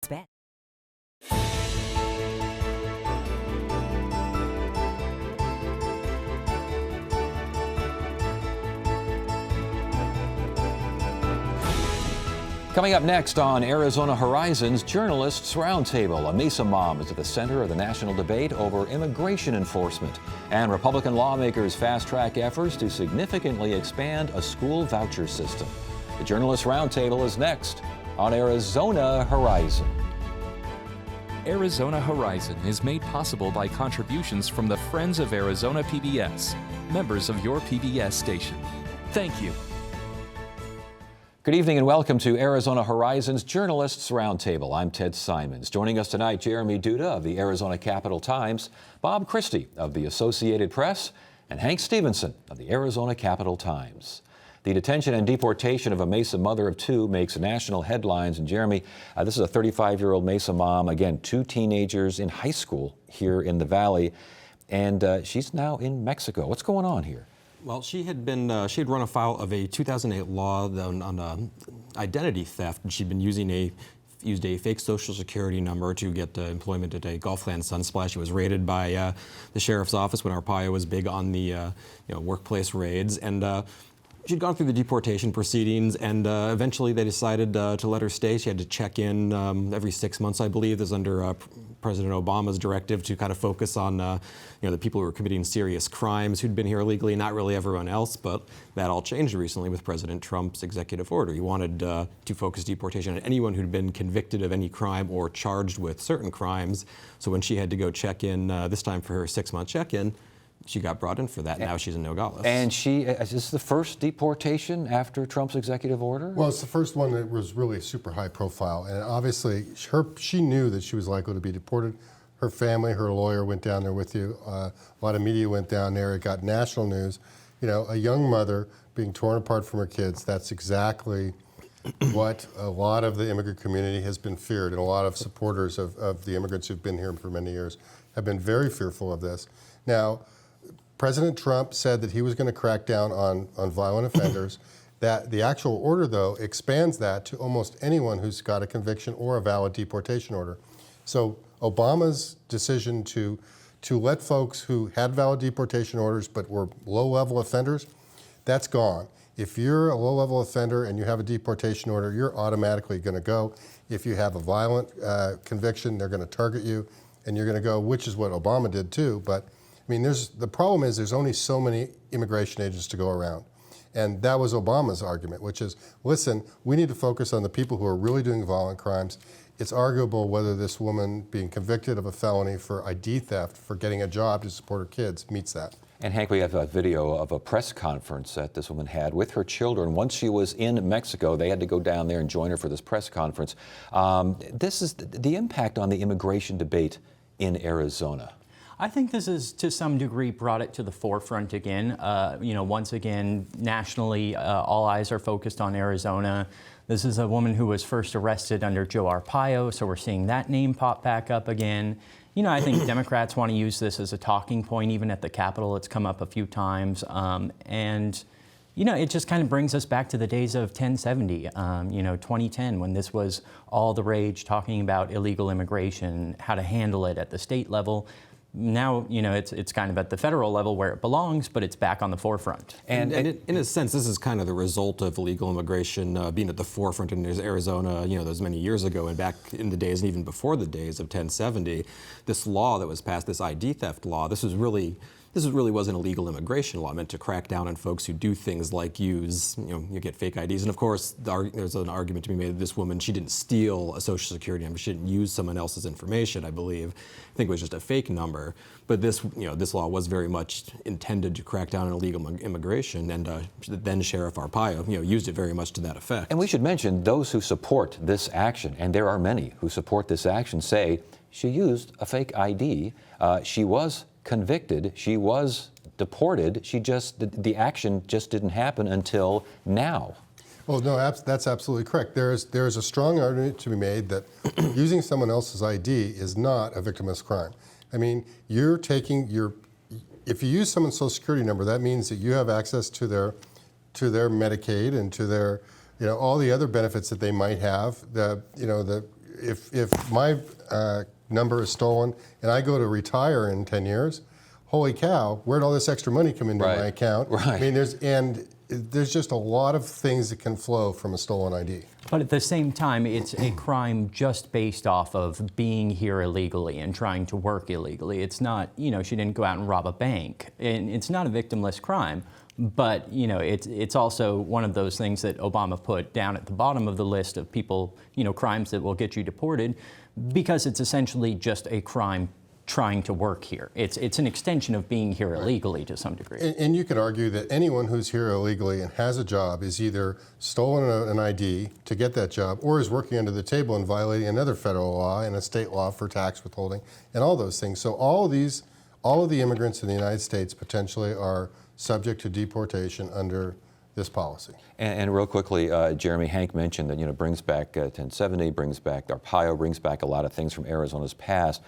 It's bad. Coming up next on Arizona Horizons Journalists Roundtable, a Mesa mom is at the center of the national debate over immigration enforcement, and Republican lawmakers fast-track efforts to significantly expand a school voucher system. The Journalists Roundtable is next on Arizona Horizon. Arizona Horizon is made possible by contributions from the Friends of Arizona PBS, members of your PBS station. Thank you. Good evening and welcome to Arizona Horizons Journalists Roundtable. I'm Ted Simons. Joining us tonight, Jeremy Duda of the Arizona Capital Times, Bob Christie of the Associated Press, and Hank Stevenson of the Arizona Capital Times. The detention and deportation of a Mesa mother of two makes national headlines. And Jeremy, this is a 35-year-old Mesa mom, again, two teenagers in high school here in the Valley, and she's now in Mexico. What's going on here? Well, she had run afoul of a 2008 law on identity theft, and she'd been used a fake social security number to get employment at a Gulfland Sunsplash. She was raided by the sheriff's office when Arpaio was big on the workplace raids, and she'd gone through the deportation proceedings, and eventually they decided to let her stay. She had to check in every 6 months, I believe. This is under President Obama's directive to kind of focus on the people who were committing serious crimes who'd been here illegally, not really everyone else. But that all changed recently with President Trump's executive order. He wanted to focus deportation on anyone who'd been convicted of any crime or charged with certain crimes. So when she had to go check in this time for her 6-month check-in, she got brought in for that. Now she's in Nogales. And is this the first deportation after Trump's executive order? Well, it's the first one that was really super high profile. And obviously, she knew that she was likely to be deported. Her family, her lawyer went down there with you. A lot of media went down there. It got national news. You know, a young mother being torn apart from her kids, that's exactly what a lot of the immigrant community has been feared. And a lot of supporters of the immigrants who've been here for many years have been very fearful of this. Now, President Trump said that he was going to crack down on violent offenders. That the actual order, though, expands that to almost anyone who's got a conviction or a valid deportation order. So Obama's decision to let folks who had valid deportation orders but were low-level offenders, that's gone. If you're a low-level offender and you have a deportation order, you're automatically going to go. If you have a violent conviction, they're going to target you, and you're going to go, which is what Obama did too. But I mean, the problem is there's only so many immigration agents to go around. And that was Obama's argument, which is, listen, we need to focus on the people who are really doing violent crimes. It's arguable whether this woman being convicted of a felony for ID theft, for getting a job to support her kids, meets that. And Hank, we have a video of a press conference that this woman had with her children. Once she was in Mexico, they had to go down there and join her for this press conference. This is the impact on the immigration debate in Arizona. I think this is, to some degree, brought it to the forefront again. Once again, nationally, all eyes are focused on Arizona. This is a woman who was first arrested under Joe Arpaio, so we're seeing that name pop back up again. I think Democrats want to use this as a talking point. Even at the Capitol, it's come up a few times. It just kind of brings us back to the days of 1070, 2010, when this was all the rage, talking about illegal immigration, how to handle it at the state level. Now, it's kind of at the federal level where it belongs, but it's back on the forefront. And in a sense, this is kind of the result of illegal immigration being at the forefront in Arizona, those many years ago, and back in the days and even before the days of 1070. This law that was passed, this ID theft law, this really was an illegal immigration law meant to crack down on folks who do things like you get fake IDs. And of course, there's an argument to be made that this woman, she didn't steal a social security number. She didn't use someone else's information, I believe. I think it was just a fake number. But this law was very much intended to crack down on illegal immigration, and then Sheriff Arpaio, used it very much to that effect. And we should mention those who support this action, and there are many who support this action, say she used a fake ID. She was convicted, she was deported, the action just didn't happen until now. Well, no, that's absolutely correct. There's a strong argument to be made that using someone else's ID is not a victimless crime. I mean, if you use someone's social security number, that means that you have access to their Medicaid and to their, all the other benefits that they might have, the if my number is stolen and I go to retire in 10 years, holy cow, where'd all this extra money come into Right. my account? Right. I mean, there's just a lot of things that can flow from a stolen ID. But at the same time, it's a crime just based off of being here illegally and trying to work illegally. It's not, she didn't go out and rob a bank. And it's not a victimless crime. But, it's also one of those things that Obama put down at the bottom of the list of people, crimes that will get you deported, because it's essentially just a crime trying to work here. It's an extension of being here illegally to some degree. And you could argue that anyone who's here illegally and has a job is either stolen an ID to get that job or is working under the table and violating another federal law and a state law for tax withholding and all those things. So all of the immigrants in the United States potentially are subject to deportation under this policy. And real quickly, Jeremy, Hank mentioned that, brings back 1070, brings back Arpaio, brings back a lot of things from Arizona's past.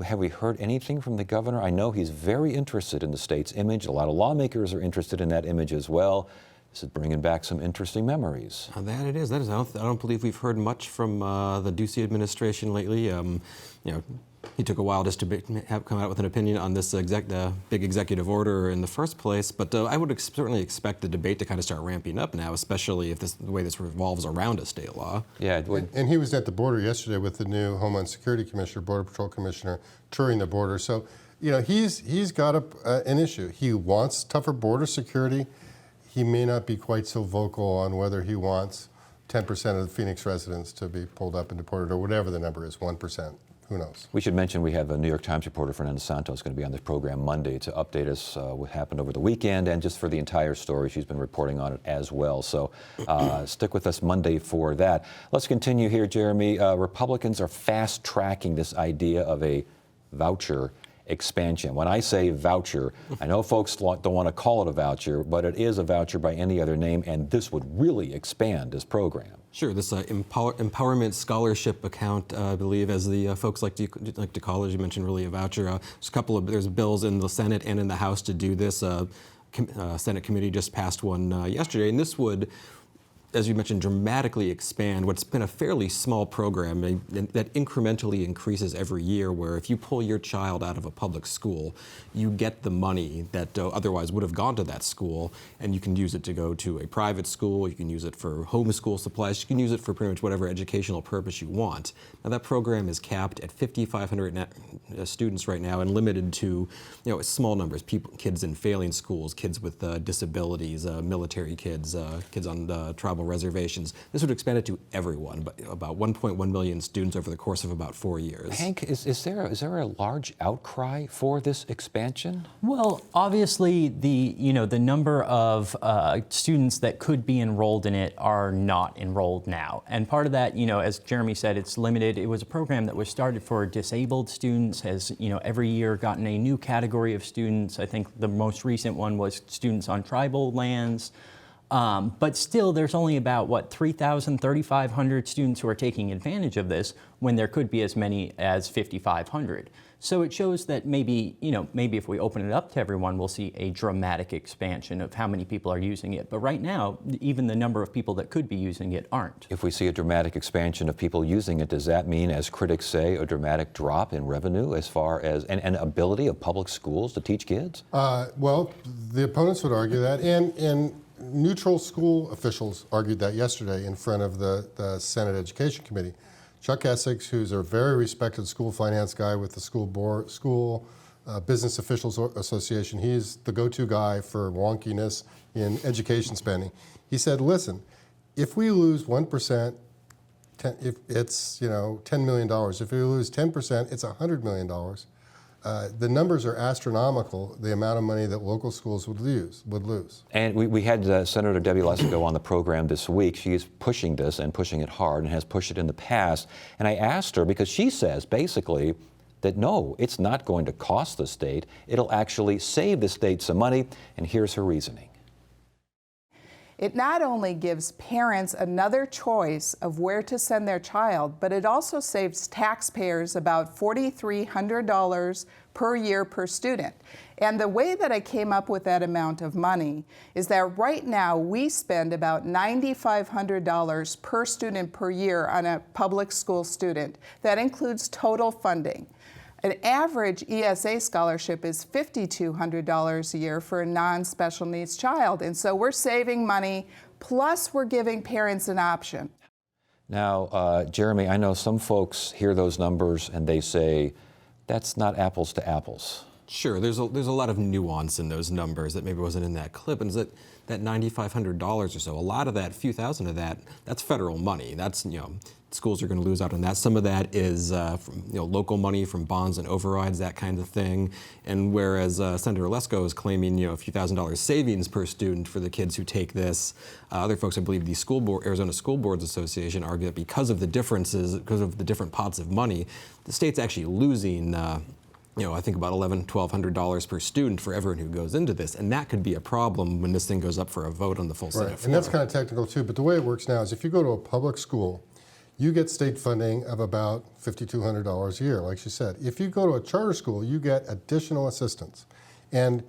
Have we heard anything from the governor? I know he's very interested in the state's image. A lot of lawmakers are interested in that image as well. This is bringing back some interesting memories. That it is. That is. I don't believe we've heard much from the Ducey administration lately. He took a while just to come out with an opinion on this big executive order in the first place. But I would certainly expect the debate to kind of start ramping up now, especially if the way this revolves around a state law. Yeah. And he was at the border yesterday with the new Homeland Security Commissioner, Border Patrol Commissioner, touring the border. So, he's got an issue. He wants tougher border security. He may not be quite so vocal on whether he wants 10% of the Phoenix residents to be pulled up and deported, or whatever the number is, 1%. Who knows? We should mention we have a New York Times reporter, Fernanda Santos, going to be on this program Monday to update us what happened over the weekend, and just for the entire story, she's been reporting on it as well. So stick with us Monday for that. Let's continue here, Jeremy. Republicans are fast-tracking this idea of a voucher expansion. When I say voucher, I know folks don't want to call it a voucher, but it is a voucher by any other name, and this would really expand this program. Sure, this empowerment scholarship account, I believe, as the folks like to call it, you mentioned really a voucher. There's bills in the Senate and in the House to do this. Senate committee just passed one yesterday, and this would, as you mentioned, dramatically expand what's been a fairly small program that incrementally increases every year, where if you pull your child out of a public school, you get the money that otherwise would have gone to that school, and you can use it to go to a private school, you can use it for homeschool supplies, you can use it for pretty much whatever educational purpose you want. Now that program is capped at 5,500 students right now and limited to small numbers, kids in failing schools, kids with disabilities, military kids, kids on tribal reservations. This would expand it to everyone, but about 1.1 million students over the course of about 4 years. Hank, is there a large outcry for this expansion? Well, obviously, the number of students that could be enrolled in it are not enrolled now, and part of that, as Jeremy said, it's limited. It was a program that was started for disabled students, has every year gotten a new category of students. I think the most recent one was students on tribal lands. But still, there's only about, 3,000, 3,500 students who are taking advantage of this, when there could be as many as 5,500. So it shows that maybe if we open it up to everyone, we'll see a dramatic expansion of how many people are using it. But right now, even the number of people that could be using it aren't. If we see a dramatic expansion of people using it, does that mean, as critics say, a dramatic drop in revenue as far as and ability of public schools to teach kids? Well, the opponents would argue that, and neutral school officials argued that yesterday in front of the Senate Education Committee. Chuck Essex, who's a very respected school finance guy with the school Business Officials Association, he's the go-to guy for wonkiness in education spending. He said, listen, if we lose 1%, if it's $10 million. If we lose 10%, it's $100 million. The numbers are astronomical, the amount of money that local schools would lose. And we had Senator Debbie Lesko on the program this week. She is pushing this and pushing it hard and has pushed it in the past. And I asked her, because she says basically that no, it's not going to cost the state. It'll actually save the state some money. And here's her reasoning. It not only gives parents another choice of where to send their child, but it also saves taxpayers about $4,300 per year per student. And the way that I came up with that amount of money is that right now we spend about $9,500 per student per year on a public school student. That includes total funding. An average ESA scholarship is $5,200 a year for a non-special needs child. And so we're saving money, plus we're giving parents an option. Now, Jeremy, I know some folks hear those numbers and they say, that's not apples to apples. Sure, there's a lot of nuance in those numbers that maybe wasn't in that clip, and that $9,500 or so, a lot of that, a few thousand of that, that's federal money. That's, schools are going to lose out on that. Some of that is from, local money from bonds and overrides, that kind of thing. And whereas Senator Lesko is claiming, a few $1,000s savings per student for the kids who take this, other folks, I believe the Arizona School Boards Association, argue that because of the differences, because of the different pots of money, the state's actually losing I think about $1,100, $1,200 per student for everyone who goes into this. And that could be a problem when this thing goes up for a vote on the full Senate floor. And that's kind of technical too, but the way it works now is if you go to a public school, you get state funding of about $5,200 a year, like she said. If you go to a charter school, you get additional assistance. And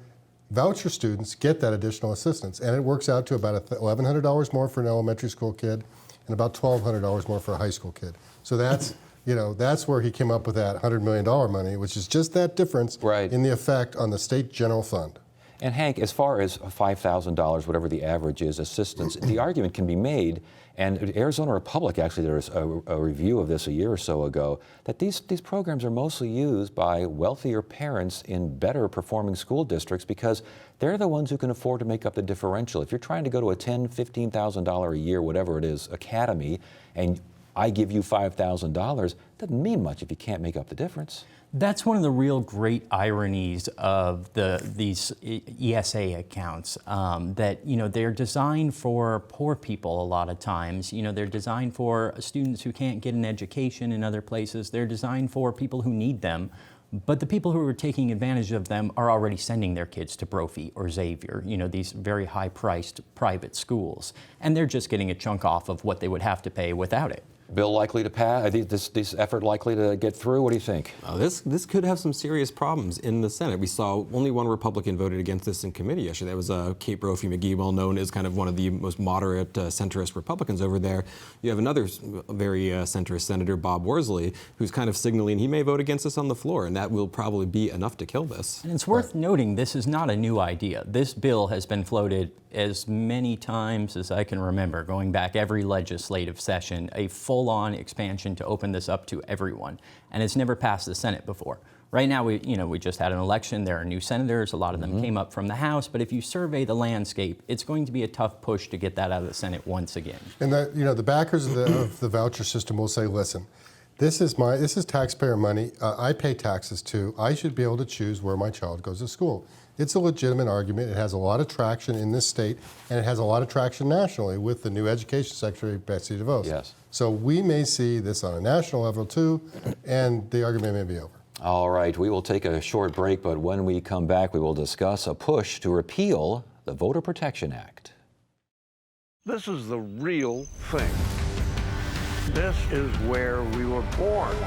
voucher students get that additional assistance. And it works out to about $1,100 more for an elementary school kid and about $1,200 more for a high school kid. So that's that's where he came up with that $100 million money, which is just that difference in the effect on the state general fund. And Hank, as far as $5,000, whatever the average is, assistance, the argument can be made, and Arizona Republic, actually there was a review of this a year or so ago, that these programs are mostly used by wealthier parents in better performing school districts because they're the ones who can afford to make up the differential. If you're trying to go to a $10,000, $15,000 a year, whatever it is, academy, and I give you $5,000, doesn't mean much if you can't make up the difference. That's one of the real great ironies of these ESA accounts, that they're designed for poor people a lot of times. They're designed for students who can't get an education in other places. They're designed for people who need them. But the people who are taking advantage of them are already sending their kids to Brophy or Xavier, these very high-priced private schools. And they're just getting a chunk off of what they would have to pay without it. Bill likely to pass? This effort likely to get through? What do you think? This could have some serious problems in the Senate. We saw only one Republican voted against this in committee yesterday. That was Kate Brophy McGee, well known as kind of one of the most moderate centrist Republicans over there. You have another very centrist senator, Bob Worsley, who's kind of signaling he may vote against this on the floor, and that will probably be enough to kill this. And it's worth noting this is not a new idea. This bill has been floated as many times as I can remember, going back every legislative session, a full-on expansion to open this up to everyone. And it's never passed the Senate before. Right now, we just had an election. There are new senators. A lot of them came up from the House. But if you survey the landscape, it's going to be a tough push to get that out of the Senate once again. And the backers of the voucher system will say, listen, this is taxpayer money. I pay taxes too. I should be able to choose where my child goes to school. It's a legitimate argument. It has a lot of traction in this state, and it has a lot of traction nationally with the new Education Secretary, Betsy DeVos. Yes. So we may see this on a national level too, and the argument may be over. All right, we will take a short break, but when we come back, we will discuss a push to repeal the Voter Protection Act. This is the real thing. This is where we were born.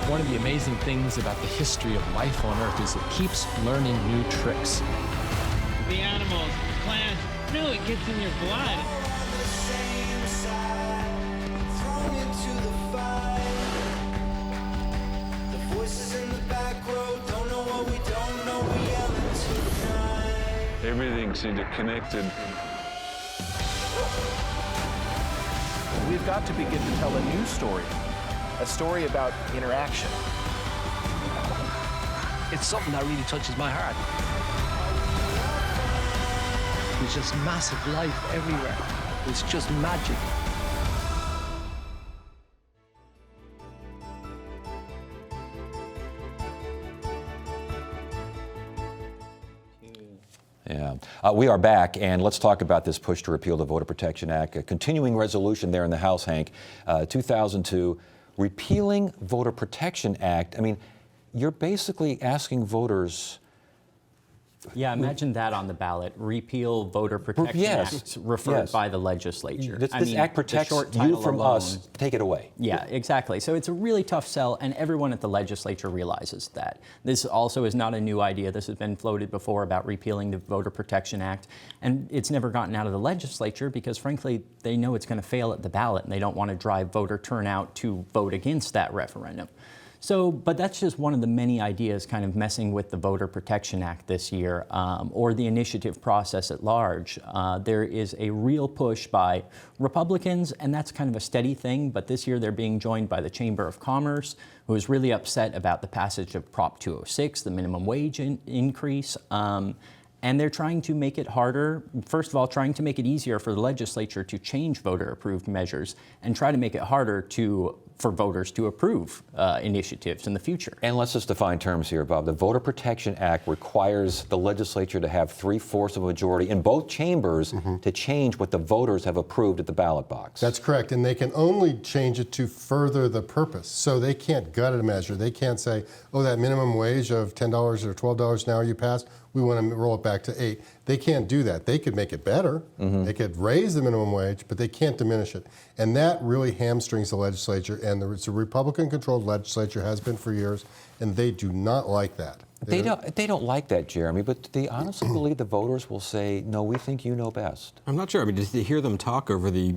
One of the amazing things about the history of life on Earth is it keeps learning new tricks. The animals, the plants, no, it gets in your blood. Everything's interconnected. We've got to begin to tell a new story. A story about interaction. It's something that really touches my heart. There's just massive life everywhere. It's just magic. Yeah. We are back, and let's talk about this push to repeal the Voter Protection Act. A continuing resolution there in the House, Hank, 2002, repealing Voter Protection Act. I mean, you're basically asking voters. Yeah, imagine that on the ballot. Repeal Voter Protection Act referred by the legislature. This act protects you from us. Take it away. Yeah, exactly. So it's a really tough sell, and everyone at the legislature realizes that. This also is not a new idea. This has been floated before about repealing the Voter Protection Act, and it's never gotten out of the legislature because, frankly, they know it's going to fail at the ballot, and they don't want to drive voter turnout to vote against that referendum. So, but that's just one of the many ideas kind of messing with the Voter Protection Act this year, or the initiative process at large. There is a real push by Republicans, and that's kind of a steady thing, but this year they're being joined by the Chamber of Commerce, who is really upset about the passage of Prop 206, the minimum wage increase. And they're trying to make it harder, first of all, trying to make it easier for the legislature to change voter-approved measures and try to make it harder for voters to approve initiatives in the future. And let's just define terms here, Bob. The Voter Protection Act requires the legislature to have 3/4 of a majority in both chambers to change what the voters have approved at the ballot box. That's correct, and they can only change it to further the purpose. So they can't gut a measure. They can't say, oh, that minimum wage of $10 or $12 an hour you passed, we want to roll it back to $8. They can't do that. They could make it better. They could raise the minimum wage, but they can't diminish it. And that really hamstrings the legislature, and it's a Republican-controlled legislature, has been for years, and they do not like that. They don't like that, Jeremy, but they honestly believe the voters will say, no, we think you know best. I'm not sure. I mean, to hear them talk over the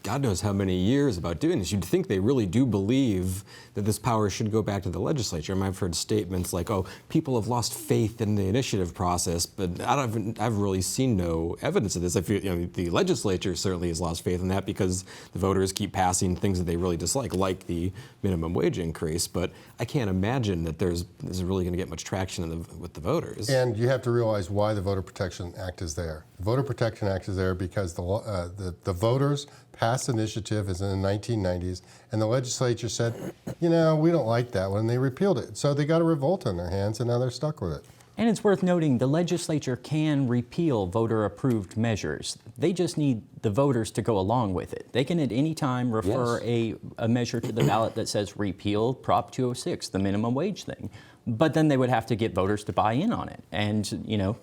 God knows how many years about doing this, you'd think they really do believe that this power should go back to the legislature. I mean, I've heard statements like, oh, people have lost faith in the initiative process, but I've really seen no evidence of this. I feel, the legislature certainly has lost faith in that because the voters keep passing things that they really dislike, like the minimum wage increase. But I can't imagine that this is really going to get much traction with the voters. And you have to realize why the Voter Protection Act is there. The Voter Protection Act is there because the voters passed initiative in the 1990s, and the legislature said, we don't like that one, and they repealed it. So they got a revolt on their hands, and now they're stuck with it. And it's worth noting the legislature can repeal voter-approved measures. They just need the voters to go along with it. They can at any time refer a measure to the ballot that says repeal Prop 206, the minimum wage thing. But then they would have to get voters to buy in on it. And,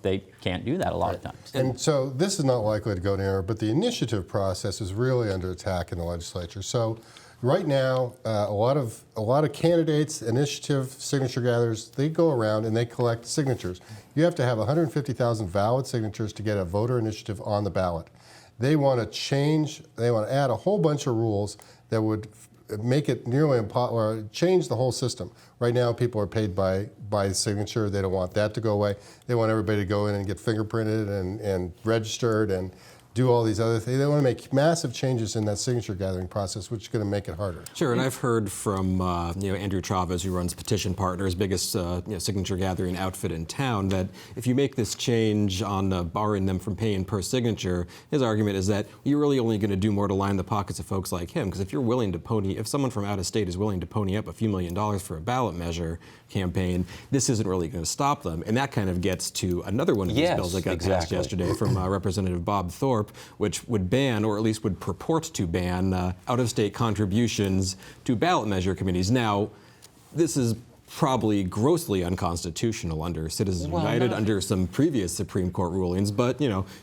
they can't do that a lot of times. And so this is not likely to go anywhere, but the initiative process is really under attack in the legislature. So right now, a lot of candidates, initiative signature gatherers, they go around and they collect signatures. You have to have 150,000 valid signatures to get a voter initiative on the ballot. They want to add a whole bunch of rules that would make it nearly impossible, or change the whole system. Right now, people are paid by the signature. They don't want that to go away. They want everybody to go in and get fingerprinted and registered and do all these other things. They want to make massive changes in that signature gathering process, which is going to make it harder. Sure, and I've heard from Andrew Chavez, who runs Petition Partners, biggest signature gathering outfit in town, that if you make this change on barring them from paying per signature, his argument is that you're really only going to do more to line the pockets of folks like him. Because if you're willing to if someone from out of state is willing to pony up a few $1 million for a ballot measure campaign, this isn't really going to stop them. And that kind of gets to another one of these bills that got passed yesterday from Representative Bob Thorpe, which would ban, or at least would purport to ban, out-of-state contributions to ballot measure committees. Now, this is probably grossly unconstitutional under Citizens United, under some previous Supreme Court rulings, but,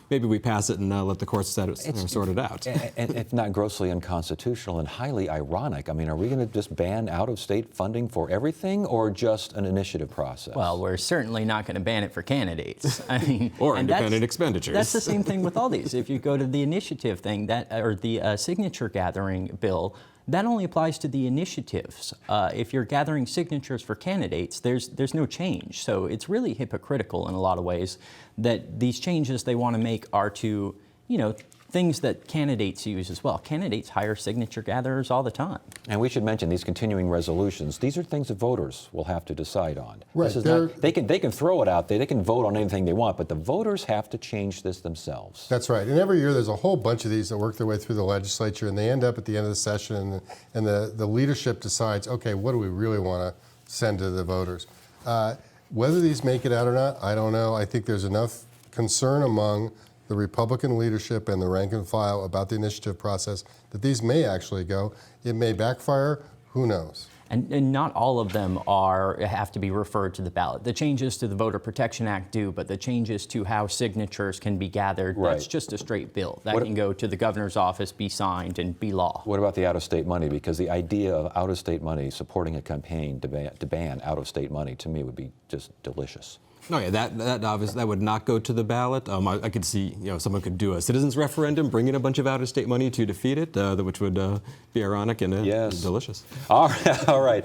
maybe we pass it and let the courts sort it out. And if not grossly unconstitutional and highly ironic, I mean, are we going to just ban out-of-state funding for everything, or just an initiative process? Well, we're certainly not going to ban it for candidates. I mean, or independent expenditures. That's the same thing with all these. If you go to the initiative thing, or the signature gathering bill, that only applies to the initiatives. If you're gathering signatures for candidates, there's no change. So it's really hypocritical in a lot of ways that these changes they want to make are to, things that candidates use as well. Candidates hire signature gatherers all the time. And we should mention these continuing resolutions. These are things that voters will have to decide on. Right. They can throw it out there. They can vote on anything they want, but the voters have to change this themselves. That's right. And every year there's a whole bunch of these that work their way through the legislature, and they end up at the end of the session, and the leadership decides, okay, what do we really want to send to the voters? Whether these make it out or not, I don't know. I think there's enough concern among the Republican leadership and the rank and file about the initiative process that these may actually go. It may backfire. Who knows? And not all of them have to be referred to the ballot. The changes to the Voter Protection Act do, but the changes to how signatures can be gathered, that's just a straight bill. That can go to the governor's office, be signed, and be law. What about the out-of-state money? Because the idea of out-of-state money supporting a campaign to ban out-of-state money, to me, would be just delicious. No, yeah, that obviously that would not go to the ballot. I could see, someone could do a citizens referendum, bring in a bunch of out-of-state money to defeat it, which would be ironic and delicious. All right.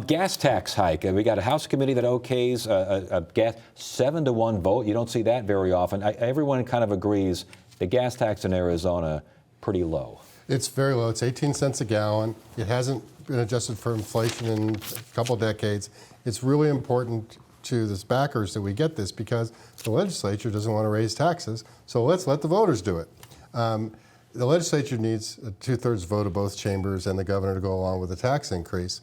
Gas tax hike. We got a House committee that okays a gas 7-1 vote. You don't see that very often. Everyone kind of agrees the gas tax in Arizona pretty low. It's very low. It's 18 cents a gallon. It hasn't been adjusted for inflation in a couple decades. It's really important to the backers that we get this because the legislature doesn't want to raise taxes, so let's let the voters do it. The legislature needs a 2/3 vote of both chambers and the governor to go along with the tax increase.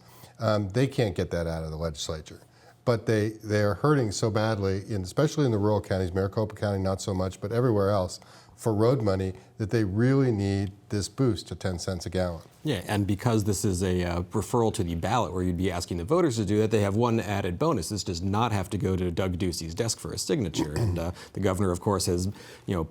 They can't get that out of the legislature. But they are hurting so badly, especially in the rural counties, Maricopa County not so much, but everywhere else, for road money, that they really need this boost to 10 cents a gallon. Yeah, and because this is a referral to the ballot where you'd be asking the voters to do that, they have one added bonus. This does not have to go to Doug Ducey's desk for a signature. And the governor, of course, has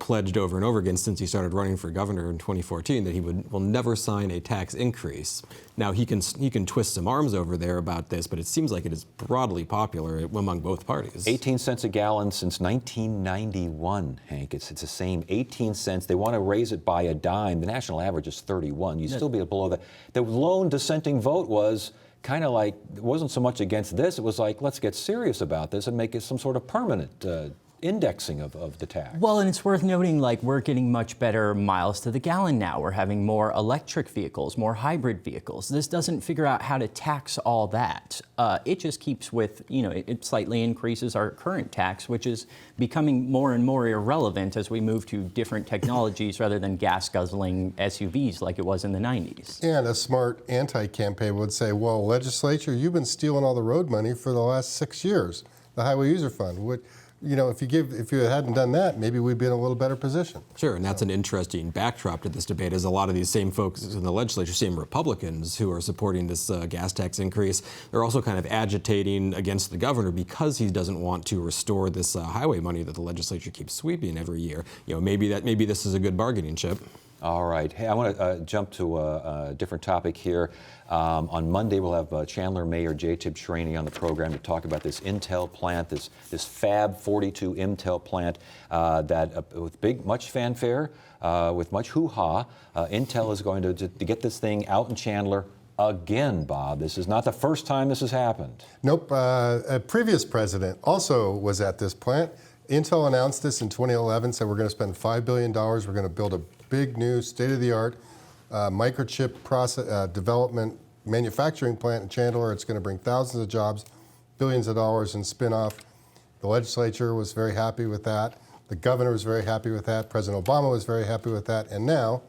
pledged over and over again since he started running for governor in 2014 that he will never sign a tax increase. Now, he can twist some arms over there about this, but it seems like it is broadly popular among both parties. 18 cents a gallon since 1991, Hank. It's the same 18 cents. They want to raise it by a dime. The national average is 31. You'd still be below that. The lone dissenting vote was kind of like, it wasn't so much against this, it was like, let's get serious about this and make it some sort of permanent indexing of the tax. Well, and it's worth noting, we're getting much better miles to the gallon now. We're having more electric vehicles, more hybrid vehicles. This doesn't figure out how to tax all that. It just keeps with, it slightly increases our current tax, which is becoming more and more irrelevant as we move to different technologies rather than gas-guzzling SUVs like it was in the 90s. And a smart anti-campaign would say, well, legislature, you've been stealing all the road money for the last 6 years, the Highway User Fund. If you hadn't done that, maybe we'd be in a little better position. Sure, and that's an interesting backdrop to this debate, is a lot of these same folks in the legislature, same Republicans who are supporting this gas tax increase, they're also kind of agitating against the governor because he doesn't want to restore this highway money that the legislature keeps sweeping every year. Maybe this is a good bargaining chip. All right. Hey, I want to jump to a different topic here. On Monday, we'll have Chandler Mayor J. Tibshraeny on the program to talk about this Intel plant, this Fab 42 Intel plant that, with much fanfare, with much hoo-ha, Intel is going to get this thing out in Chandler again, Bob. This is not the first time this has happened. Nope. A previous president also was at this plant. Intel announced this in 2011, said we're going to spend $5 billion. We're going to build a big new state-of-the-art microchip process development manufacturing plant in Chandler. It's going to bring thousands of jobs, billions of dollars in spin-off. The legislature was very happy with that. The governor was very happy with that. President Obama was very happy with that. And now,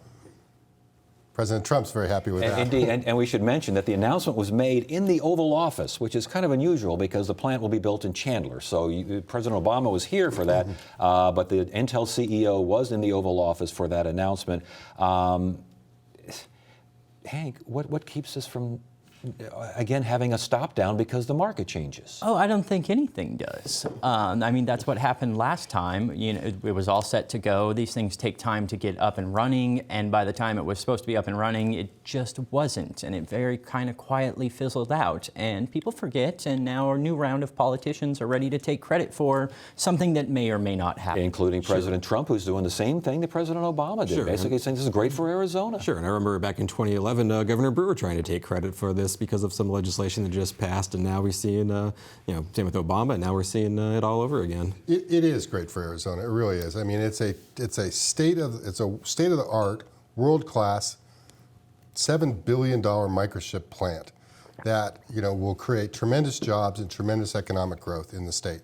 President Trump's very happy with that. Indeed, and we should mention that the announcement was made in the Oval Office, which is kind of unusual because the plant will be built in Chandler. So President Obama was here for that, but the Intel CEO was in the Oval Office for that announcement. Hank, what keeps us from, again, having a stop down because the market changes? Oh, I don't think anything does. That's what happened last time. It was all set to go. These things take time to get up and running, and by the time it was supposed to be up and running, it just wasn't, and it very kind of quietly fizzled out. And people forget, and now a new round of politicians are ready to take credit for something that may or may not happen. Including President Trump, who's doing the same thing that President Obama did, basically saying this is great for Arizona. Sure, and I remember back in 2011, Governor Brewer trying to take credit for this because of some legislation that just passed, and now we're seeing, same with Obama, and now we're seeing it all over again. It is great for Arizona. It really is. It's a state of the art, world class, $7 billion microchip plant that will create tremendous jobs and tremendous economic growth in the state.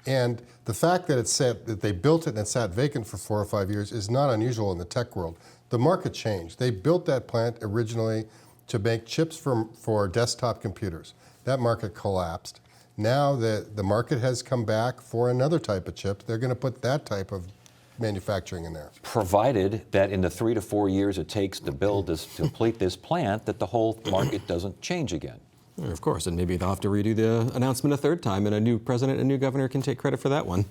And the fact that they built it and it sat vacant for 4 or 5 years is not unusual in the tech world. The market changed. They built that plant originally to make chips for desktop computers. That market collapsed. Now that the market has come back for another type of chip, they're going to put that type of manufacturing in there. Provided that in the 3 to 4 years it takes to build this, to complete this plant, that the whole market doesn't change again. Of course, and maybe they'll have to redo the announcement a third time, and a new president and a new governor can take credit for that one.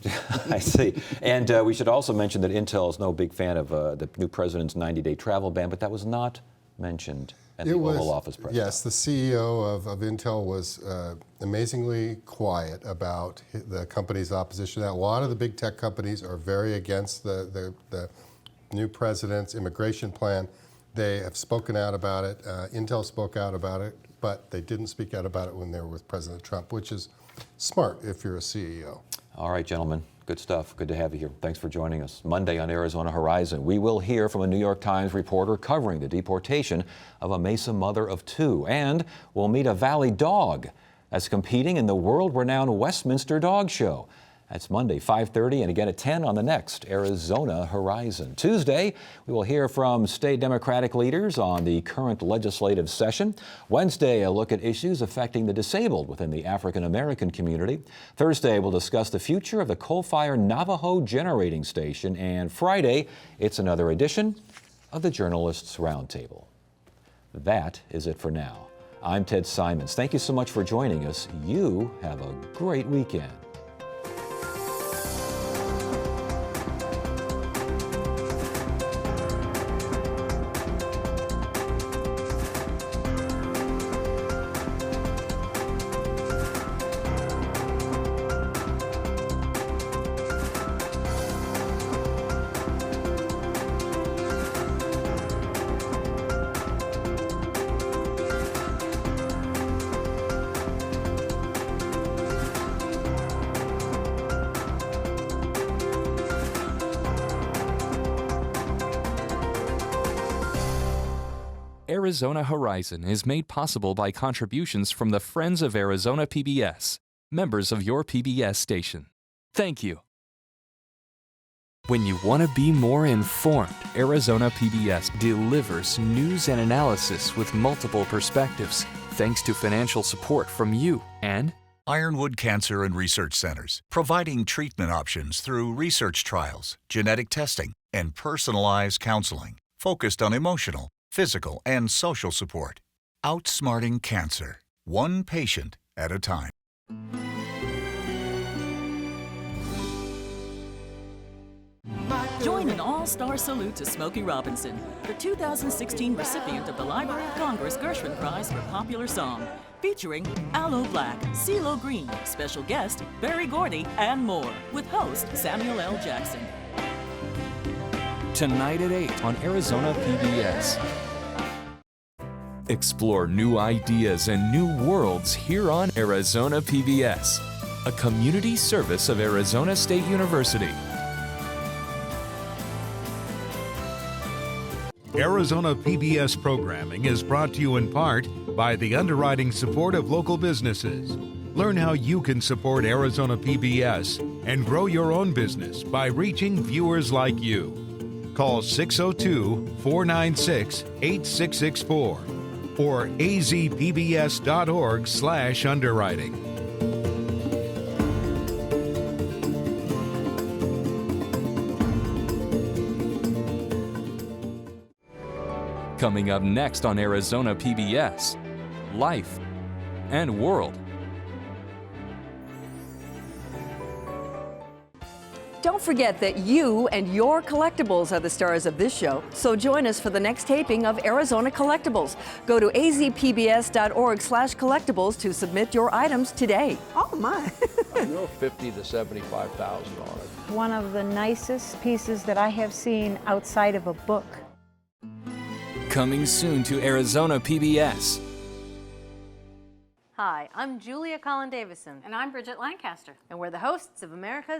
I see. And we should also mention that Intel is no big fan of the new president's 90-day travel ban, but that was not mentioned at the Oval Office press. Yes, the CEO of Intel was amazingly quiet about the company's opposition. A lot of the big tech companies are very against the new president's immigration plan. They have spoken out about it. Intel spoke out about it, but they didn't speak out about it when they were with President Trump, which is smart if you're a CEO. All right, gentlemen. Good stuff. Good to have you here. Thanks for joining us. Monday on Arizona Horizon, we will hear from a New York Times reporter covering the deportation of a Mesa mother of 2. And we'll meet a Valley dog that's competing in the world-renowned Westminster Dog Show. That's Monday, 5:30, and again at 10 on the next Arizona Horizon. Tuesday, we will hear from state Democratic leaders on the current legislative session. Wednesday, a look at issues affecting the disabled within the African American community. Thursday, we'll discuss the future of the coal-fired Navajo Generating Station. And Friday, it's another edition of the Journalists Roundtable. That is it for now. I'm Ted Simons. Thank you so much for joining us. You have a great weekend. Arizona Horizon is made possible by contributions from the Friends of Arizona PBS, members of your PBS station. Thank you. When you want to be more informed, Arizona PBS delivers news and analysis with multiple perspectives, thanks to financial support from you and Ironwood Cancer and Research Centers, providing treatment options through research trials, genetic testing, and personalized counseling, focused on emotional, physical, and social support. Outsmarting cancer, one patient at a time. Join an all-star salute to Smokey Robinson, the 2016 recipient of the Library of Congress Gershwin Prize for Popular Song, featuring Aloe Black, CeeLo Green, special guest Berry Gordy, and more, with host Samuel L. Jackson. Tonight at 8 on Arizona PBS. Explore new ideas and new worlds here on Arizona PBS, a community service of Arizona State University. Arizona PBS programming is brought to you in part by the underwriting support of local businesses. Learn how you can support Arizona PBS and grow your own business by reaching viewers like you. Call 602-496-8664 or azpbs.org/underwriting. Coming up next on Arizona PBS, Life and World. Don't forget that you and your collectibles are the stars of this show, so join us for the next taping of Arizona Collectibles. Go to azpbs.org/collectibles to submit your items today. Oh my. I know $50,000 to $75,000. One of the nicest pieces that I have seen outside of a book. Coming soon to Arizona PBS. Hi, I'm Julia Collin Davison. And I'm Bridget Lancaster. And we're the hosts of America's